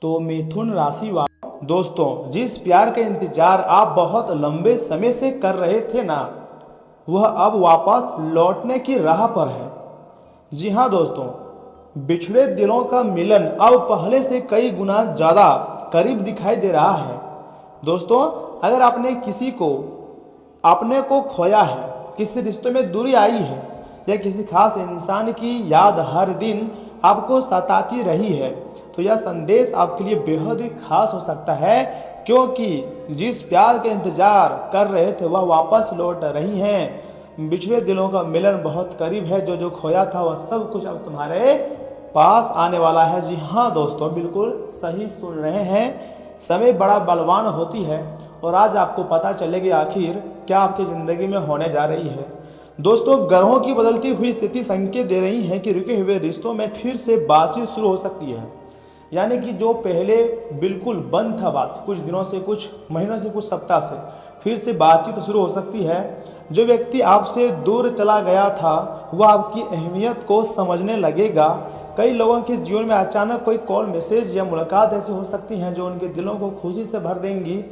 तो मिथुन राशि वालों, दोस्तों जिस प्यार का इंतजार आप बहुत लंबे समय से कर रहे थे ना, वह अब वापस लौटने की राह पर है। जी हाँ दोस्तों, बिछड़े दिलों का मिलन अब पहले से कई गुना ज़्यादा करीब दिखाई दे रहा है। दोस्तों, अगर आपने किसी को अपने को खोया है, किसी रिश्ते में दूरी आई है, या किसी खास इंसान की याद हर दिन आपको सताती रही है, तो यह संदेश आपके लिए बेहद ही खास हो सकता है, क्योंकि जिस प्यार का इंतजार कर रहे थे वह वापस लौट रही हैं। बिछड़े दिलों का मिलन बहुत करीब है। जो खोया था वह सब कुछ अब तुम्हारे पास आने वाला है। जी हाँ दोस्तों, बिल्कुल सही सुन रहे हैं। समय बड़ा बलवान होती है और आज आपको पता चलेगी आखिर क्या आपकी ज़िंदगी में होने जा रही है। दोस्तों, ग्रहों की बदलती हुई स्थिति संकेत दे रही है कि रुके हुए रिश्तों में फिर से बातचीत शुरू हो सकती है। यानी कि जो पहले बिल्कुल बंद था बात, कुछ दिनों से, कुछ महीनों से, कुछ सप्ताह से, फिर से बातचीत शुरू हो सकती है। जो व्यक्ति आपसे दूर चला गया था वह आपकी अहमियत को समझने लगेगा। कई लोगों के जीवन में अचानक कोई कॉल, मैसेज या मुलाकात ऐसी हो सकती है जो उनके दिलों को खुशी से भर देंगी।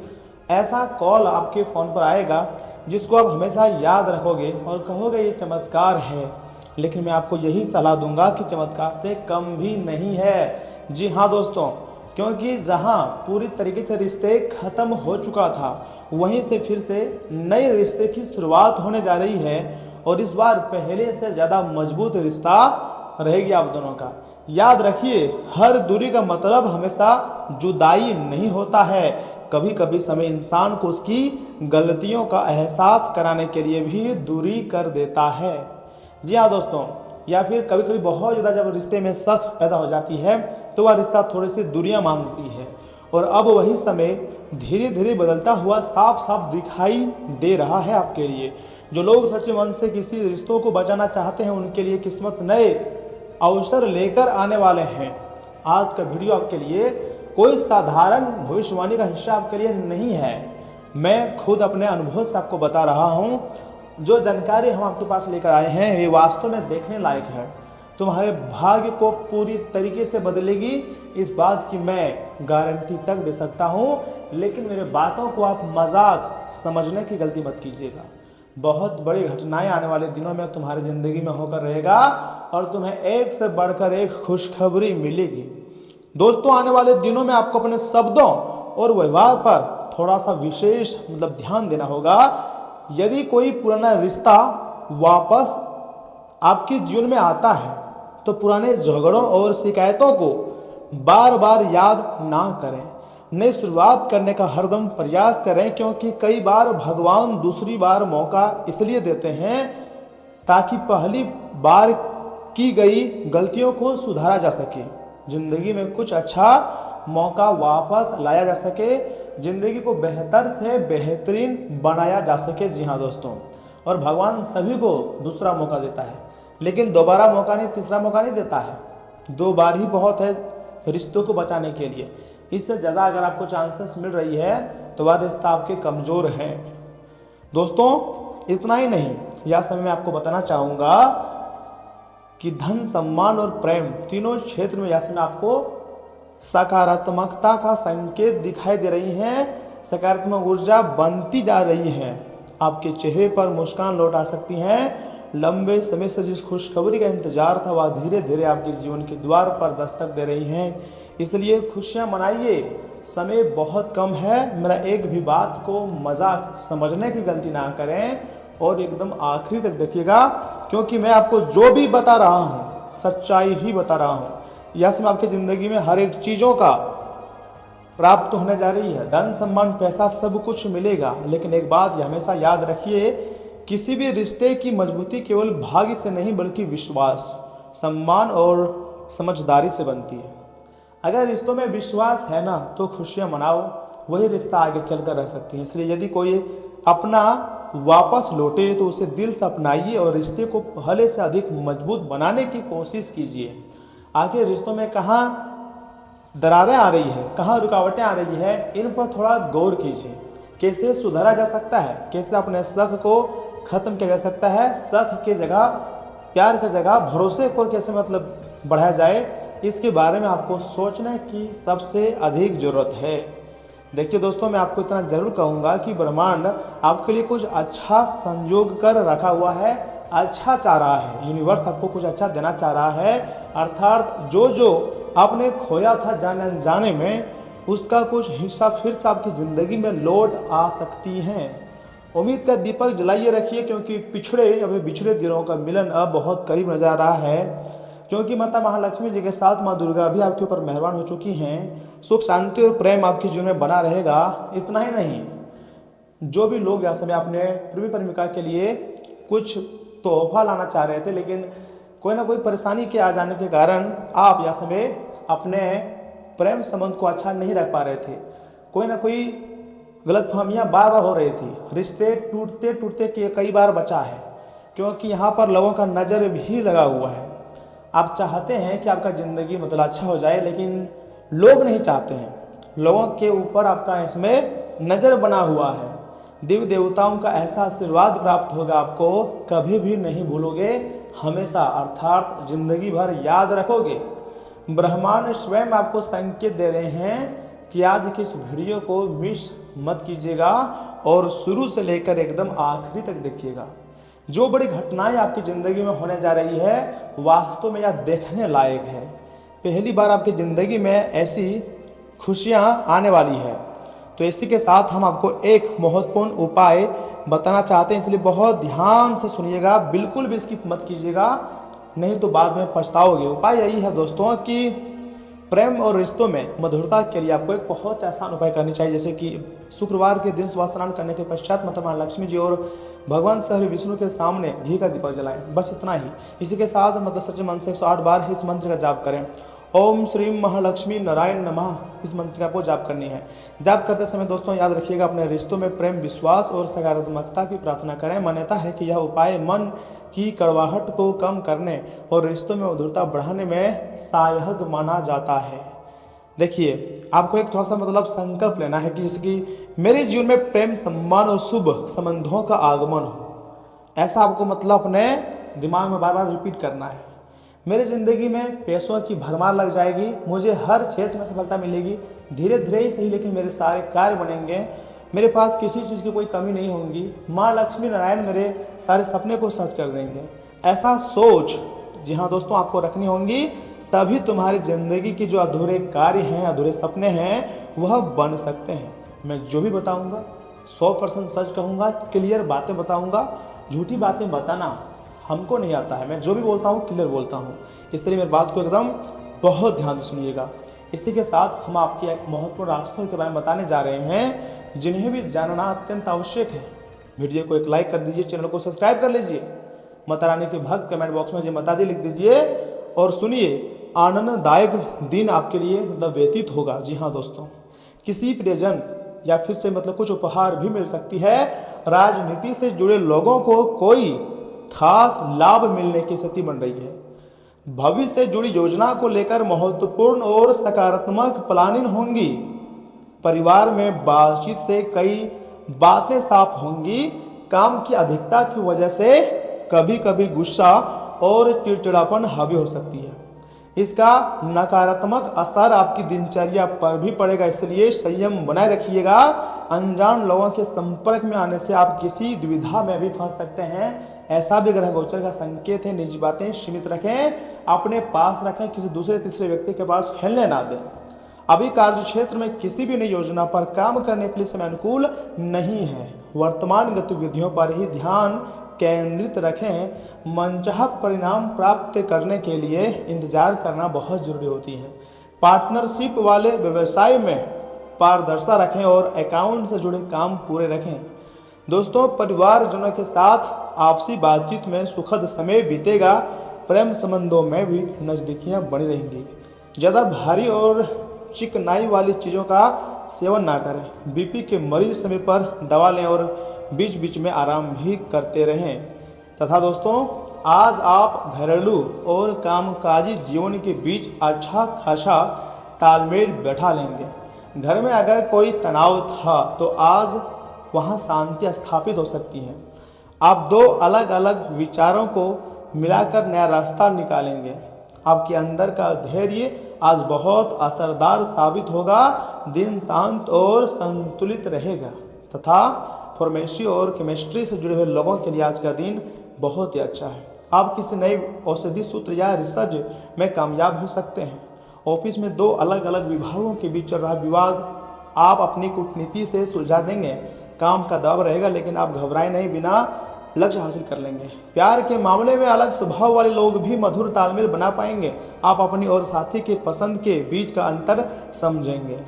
ऐसा कॉल आपके फ़ोन पर आएगा जिसको आप हमेशा याद रखोगे और कहोगे ये चमत्कार है। लेकिन मैं आपको यही सलाह दूंगा कि चमत्कार से कम भी नहीं है। जी हाँ दोस्तों, क्योंकि जहाँ पूरी तरीके से रिश्ते खत्म हो चुका था, वहीं से फिर से नए रिश्ते की शुरुआत होने जा रही है और इस बार पहले से ज़्यादा मजबूत रिश्ता रहेगी आप दोनों का। याद रखिए, हर दूरी का मतलब हमेशा जुदाई नहीं होता है। कभी कभी समय इंसान को उसकी गलतियों का एहसास कराने के लिए भी दूरी कर देता है। जी हाँ दोस्तों, या फिर कभी कभी बहुत ज़्यादा जब रिश्ते में शक पैदा हो जाती है तो वह रिश्ता थोड़ी सी दूरियां मांगती है, और अब वही समय धीरे धीरे बदलता हुआ साफ साफ दिखाई दे रहा है आपके लिए। जो लोग सच्चे मन से किसी रिश्तों को बचाना चाहते हैं उनके लिए किस्मत नए अवसर लेकर आने वाले हैं। आज का वीडियो आपके लिए कोई साधारण भविष्यवाणी का हिस्सा आपके लिए नहीं है। मैं खुद अपने अनुभव से आपको बता रहा हूँ। जो जानकारी हम आपके पास लेकर आए हैं ये वास्तव में देखने लायक है। तुम्हारे भाग्य को पूरी तरीके से बदलेगी, इस बात की मैं गारंटी तक दे सकता हूँ। लेकिन मेरे बातों को आप मजाक समझने की गलती मत कीजिएगा। बहुत बड़ी घटनाएं आने वाले दिनों में तुम्हारी ज़िंदगी में होकर रहेगा और तुम्हें एक से बढ़कर एक खुशखबरी मिलेगी। दोस्तों, आने वाले दिनों में आपको अपने शब्दों और व्यवहार पर थोड़ा सा विशेष ध्यान देना होगा। यदि कोई पुराना रिश्ता वापस आपके जीवन में आता है तो पुराने झगड़ों और शिकायतों को बार बार याद ना करें। नई शुरुआत करने का हरदम प्रयास करें, क्योंकि कई बार भगवान दूसरी बार मौका इसलिए देते हैं ताकि पहली बार की गई गलतियों को सुधारा जा सके, जिंदगी में कुछ अच्छा मौका वापस लाया जा सके, जिंदगी को बेहतर से बेहतरीन बनाया जा सके। जी हाँ दोस्तों, और भगवान सभी को दूसरा मौका देता है, लेकिन दोबारा मौका नहीं, तीसरा मौका नहीं देता है। 2 बार ही बहुत है रिश्तों को बचाने के लिए। इससे ज़्यादा अगर आपको चांसेस मिल रही है तो वह रिश्ता आपके कमज़ोर है। दोस्तों, इतना ही नहीं, यह समय मैं आपको बताना चाहूँगा कि धन, सम्मान और प्रेम तीनों क्षेत्र में यह समय आपको सकारात्मकता का संकेत दिखाई दे रही हैं। सकारात्मक ऊर्जा बनती जा रही है। आपके चेहरे पर मुस्कान लौट आ सकती हैं। लंबे समय से जिस खुशखबरी का इंतजार था वह धीरे धीरे आपके जीवन के द्वार पर दस्तक दे रही हैं। इसलिए खुशियां मनाइए, समय बहुत कम है। मेरा एक भी बात को मजाक समझने की गलती ना करें और एकदम आखिरी तक देखिएगा, क्योंकि मैं आपको जो भी बता रहा हूँ सच्चाई ही बता रहा हूँ। यह समय आपकी ज़िंदगी में हर एक चीज़ों का प्राप्त होने जा रही है। धन, सम्मान, पैसा सब कुछ मिलेगा, लेकिन एक बात ये हमेशा याद रखिए, किसी भी रिश्ते की मजबूती केवल भाग्य से नहीं बल्कि विश्वास, सम्मान और समझदारी से बनती है। अगर रिश्तों में विश्वास है ना तो खुशियाँ मनाओ, वही रिश्ता आगे चलकर रह सकती है। इसलिए यदि कोई अपना वापस लौटे तो उसे दिल से अपनाइए और रिश्ते को पहले से अधिक मजबूत बनाने की कोशिश कीजिए। आखिर रिश्तों में कहाँ दरारें आ रही है, कहाँ रुकावटें आ रही है, इन पर थोड़ा गौर कीजिए। कैसे सुधारा जा सकता है, कैसे अपने शक को खत्म किया जा सकता है, शक की जगह, प्यार की जगह भरोसे पर कैसे बढ़ाया जाए, इसके बारे में आपको सोचने की सबसे अधिक ज़रूरत है। देखिए दोस्तों, मैं आपको इतना ज़रूर कहूँगा कि ब्रह्मांड आपके लिए कुछ अच्छा संजोग कर रखा हुआ है, अच्छा चाह रहा है। यूनिवर्स आपको कुछ अच्छा देना चाह रहा है, अर्थात जो जो आपने खोया था जाने अनजाने में, उसका कुछ हिस्सा फिर से आपकी ज़िंदगी में लौट आ सकती हैं। उम्मीद का दीपक जलाइए रखिए, क्योंकि पिछड़े या फिर बिछड़े दिनों का मिलन अब बहुत करीब नजर आ रहा है। क्योंकि माता महालक्ष्मी जी के साथ माँ दुर्गा भी आपके ऊपर मेहरबान हो चुकी हैं। सुख शांति और प्रेम आपके जीवन में बना रहेगा। इतना ही नहीं, जो भी लोग यह समय अपने प्रेमी प्रेमिका के लिए कुछ तोहफा लाना चाह रहे थे, लेकिन कोई ना कोई परेशानी के आ जाने के कारण आप यह समय अपने प्रेम संबंध को अच्छा नहीं रख पा रहे थे, कोई ना कोई गलतफहमियां बार बार हो रही थी, रिश्ते टूटते टूटते कई बार बचा है, क्योंकि यहाँ पर लोगों का नज़र भी लगा हुआ है। आप चाहते हैं कि आपका ज़िंदगी मतलब अच्छा हो जाए, लेकिन लोग नहीं चाहते हैं। लोगों के ऊपर आपका इसमें नज़र बना हुआ है। देवी देवताओं का ऐसा आशीर्वाद प्राप्त होगा, आपको कभी भी नहीं भूलोगे, हमेशा अर्थात ज़िंदगी भर याद रखोगे। ब्रह्मांड स्वयं आपको संकेत दे रहे हैं कि आज की इस वीडियो को मिस मत कीजिएगा और शुरू से लेकर एकदम आखिरी तक देखिएगा। जो बड़ी घटनाएं आपकी ज़िंदगी में होने जा रही है, वास्तव में यह देखने लायक है। पहली बार आपकी ज़िंदगी में ऐसी खुशियां आने वाली है। तो इसी के साथ हम आपको एक महत्वपूर्ण उपाय बताना चाहते हैं, इसलिए बहुत ध्यान से सुनिएगा, बिल्कुल भी स्किप मत कीजिएगा, नहीं तो बाद में पछताओगे। उपाय यही है दोस्तों कि प्रेम और रिश्तों में मधुरता के लिए आपको एक बहुत आसान उपाय करनी चाहिए, जैसे कि शुक्रवार के दिन सुबह स्नान करने के पश्चात माता महालक्ष्मी जी और भगवान श्री विष्णु के सामने घी का दीपक जलाएं। बस इतना ही। इसी के साथ मतलब सच्चे मन से 108 बार इस मंत्र का जाप करें। ओम श्री महालक्ष्मी नारायण नमः, इस मंत्र को जाप करनी है। जाप करते समय दोस्तों याद रखिएगा, अपने रिश्तों में प्रेम, विश्वास और सकारात्मकता की प्रार्थना करें। मान्यता है कि यह उपाय मन की कड़वाहट को कम करने और रिश्तों में मधुरता बढ़ाने में सहायक माना जाता है। देखिए, आपको एक थोड़ा सा मतलब संकल्प लेना है कि इसकी मेरे जीवन में प्रेम, सम्मान और शुभ संबंधों का आगमन हो। ऐसा आपको मतलब अपने दिमाग में बार बार रिपीट करना है। मेरी ज़िंदगी में पैसों की भरमार लग जाएगी, मुझे हर क्षेत्र में सफलता मिलेगी, धीरे धीरे ही सही लेकिन मेरे सारे कार्य बनेंगे, मेरे पास किसी चीज़ की कोई कमी नहीं होगी, माँ लक्ष्मी नारायण मेरे सारे सपने को सच कर देंगे। ऐसा सोच जी हाँ दोस्तों आपको रखनी होंगी, तभी तुम्हारी ज़िंदगी की जो अधूरे कार्य हैं, अधूरे सपने हैं, वह बन सकते हैं। मैं जो भी बताऊँगा 100% सच कहूँगा, क्लियर बातें बताऊँगा। झूठी बातें बताना हमको नहीं आता है, मैं जो भी बोलता हूँ क्लियर बोलता हूँ, इसलिए मेरी बात को एकदम बहुत ध्यान से सुनिएगा। इसी के साथ हम आपके एक महत्वपूर्ण राशिफल के बारे में बताने जा रहे हैं, जिन्हें भी जानना अत्यंत आवश्यक है। वीडियो को एक लाइक कर दीजिए, चैनल को सब्सक्राइब कर लीजिए। माता रानी के भक्त कमेंट बॉक्स में जय माता दी लिख दीजिए और सुनिए, आनंददायक दिन आपके लिए मतलब व्यतीत होगा। जी हाँ दोस्तों, किसी प्रियजन या फिर से मतलब कुछ उपहार भी मिल सकती है। राजनीति से जुड़े लोगों को कोई खास लाभ मिलने की स्थिति बन रही है। भविष्य से जुड़ी योजना को लेकर महत्वपूर्ण और सकारात्मक प्लानिंग होंगी। परिवार में बातचीत से कई बातें साफ होंगी। काम की अधिकता की वजह से कभी कभी गुस्सा और चिड़चिड़ापन हावी हो सकती है। इसका नकारात्मक असर आपकी दिनचर्या पर भी पड़ेगा, इसलिए संयम बनाए रखिएगा। अनजान लोगों के संपर्क में आने से आप किसी दुविधा में भी फंस सकते हैं, ऐसा भी ग्रह गोचर का संकेत है। निजी बातें सीमित रखें, अपने पास रखें, किसी दूसरे तीसरे व्यक्ति के पास फैलने ना दें। अभी कार्य क्षेत्र में किसी भी नई योजना पर काम करने के लिए समय अनुकूल नहीं है। वर्तमान गतिविधियों पर ही ध्यान केंद्रित रखें। मनचाहा परिणाम प्राप्त करने के लिए इंतजार करना बहुत जरूरी होती है। पार्टनरशिप वाले व्यवसाय में पारदर्शिता रखें और अकाउंट से जुड़े काम पूरे रखें। दोस्तों, परिवारजनों के साथ आपसी बातचीत में सुखद समय बीतेगा। प्रेम संबंधों में भी नज़दीकियां बनी रहेंगी। ज़्यादा भारी और चिकनाई वाली चीज़ों का सेवन ना करें। बीपी के मरीज समय पर दवा लें और बीच बीच में आराम भी करते रहें। तथा दोस्तों, आज आप घरेलू और कामकाजी जीवन के बीच अच्छा खासा तालमेल बैठा लेंगे। घर में अगर कोई तनाव था तो आज वहाँ शांति स्थापित हो सकती है। आप दो अलग अलग विचारों को मिलाकर नया रास्ता निकालेंगे। आपके अंदर का धैर्य आज बहुत असरदार साबित होगा। दिन शांत और संतुलित रहेगा तथा फार्मेसी और केमिस्ट्री से जुड़े हुए लोगों के लिए आज का दिन बहुत ही अच्छा है। आप किसी नए औषधि सूत्र या रिसर्च में कामयाब हो सकते हैं। ऑफिस में दो अलग अलग विभागों के बीच चल रहा विवाद आप अपनी कूटनीति से सुलझा देंगे। काम का दबाव रहेगा लेकिन आप घबराएं नहीं, बिना लक्ष्य हासिल कर लेंगे। प्यार के मामले में अलग स्वभाव वाले लोग भी मधुर तालमेल बना पाएंगे। आप अपनी और साथी के पसंद के बीच का अंतर समझेंगे।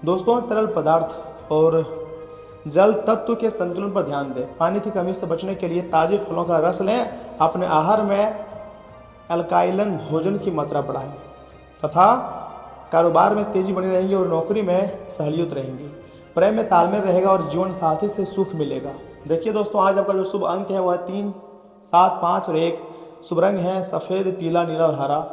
दोस्तों, तरल पदार्थ और जल तत्व के संतुलन पर ध्यान दें। पानी की कमी से बचने के लिए ताजे फलों का रस लें। अपने आहार में अल्काइलन भोजन की मात्रा बढ़ाएं तथा कारोबार में तेजी बनी रहेगी और नौकरी में सहूलियत रहेंगी। प्रेम में तालमेल रहेगा और जीवन साथी से सुख मिलेगा। देखिए दोस्तों, आज आपका जो शुभ अंक है वह है 3, 7, 5 और 1। शुभ रंग है सफ़ेद, पीला, नीला और हरा।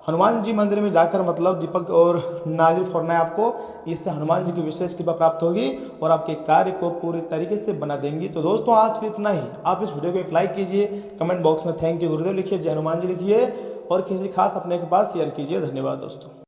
हनुमान जी मंदिर में जाकर मतलब दीपक और नारियल फोड़ना है आपको। इससे हनुमान जी की विशेष कृपा प्राप्त होगी और आपके कार्य को पूरी तरीके से बना देंगी। तो दोस्तों, आज के लिए इतना ही। आप इस वीडियो को एक लाइक कीजिए, कमेंट बॉक्स में थैंक यू गुरुदेव लिखिए, जय हनुमान जी लिखिए और किसी खास अपने के पास शेयर कीजिए। धन्यवाद दोस्तों।